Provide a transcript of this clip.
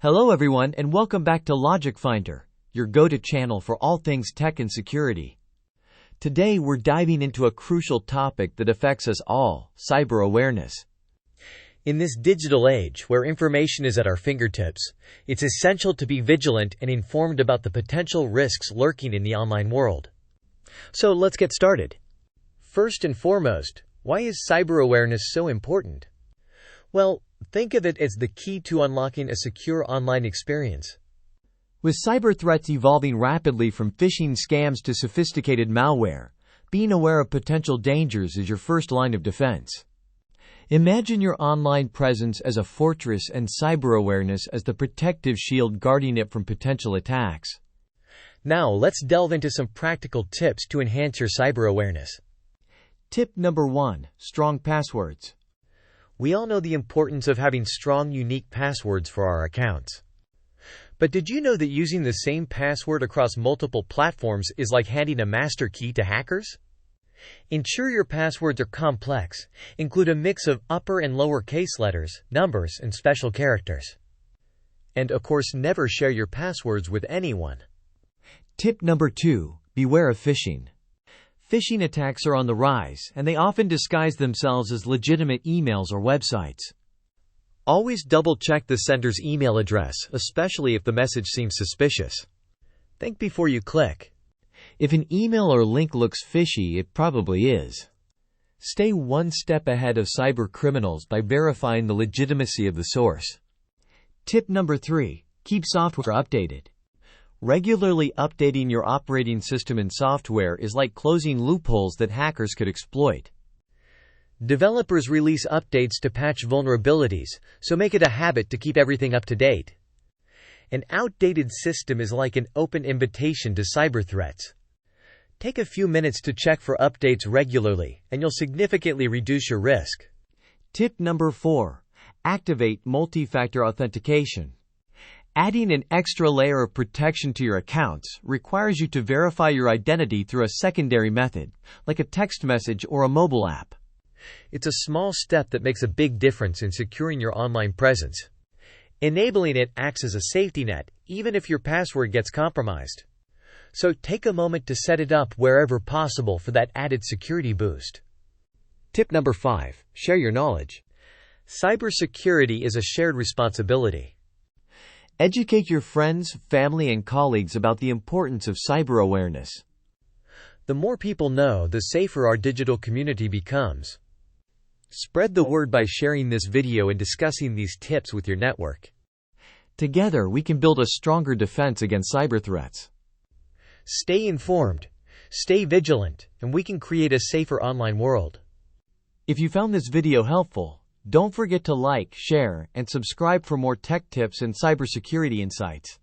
Hello everyone and welcome back to Logic Finder, your go-to channel for all things tech and security. Today we're diving into a crucial topic that affects us all, cyber awareness. In this digital age where information is at our fingertips, it's essential to be vigilant and informed about the potential risks lurking in the online world. So let's get started. First and foremost, why is cyber awareness so important? Well, think of it as the key to unlocking a secure online experience. With cyber threats evolving rapidly from phishing scams to sophisticated malware, being aware of potential dangers is your first line of defense. Imagine your online presence as a fortress and cyber awareness as the protective shield guarding it from potential attacks. Now, let's delve into some practical tips to enhance your cyber awareness. Tip number 1. Strong passwords. We all know the importance of having strong, unique passwords for our accounts. But did you know that using the same password across multiple platforms is like handing a master key to hackers? Ensure your passwords are complex, include a mix of upper and lower case letters, numbers, and special characters. And of course, never share your passwords with anyone. Tip number 2. Beware of phishing. Phishing attacks are on the rise, and they often disguise themselves as legitimate emails or websites. Always double-check the sender's email address, especially if the message seems suspicious. Think before you click. If an email or link looks fishy, it probably is. Stay one step ahead of cyber criminals by verifying the legitimacy of the source. Tip number 3. Keep software updated. Regularly updating your operating system and software is like closing loopholes that hackers could exploit. Developers release updates to patch vulnerabilities, so make it a habit to keep everything up to date. An outdated system is like an open invitation to cyber threats. Take a few minutes to check for updates regularly, and you'll significantly reduce your risk. Tip number 4. Activate multi-factor authentication. Adding an extra layer of protection to your accounts requires you to verify your identity through a secondary method, like a text message or a mobile app. It's a small step that makes a big difference in securing your online presence. Enabling it acts as a safety net, even if your password gets compromised. So take a moment to set it up wherever possible for that added security boost. Tip number 5. Share your knowledge. Cybersecurity is a shared responsibility. Educate your friends, family, and colleagues about the importance of cyber awareness. The more people know, the safer our digital community becomes. Spread the word by sharing this video and discussing these tips with your network. Together, we can build a stronger defense against cyber threats. Stay informed, stay vigilant, and we can create a safer online world. If you found this video helpful, don't forget to like, share, and subscribe for more tech tips and cybersecurity insights.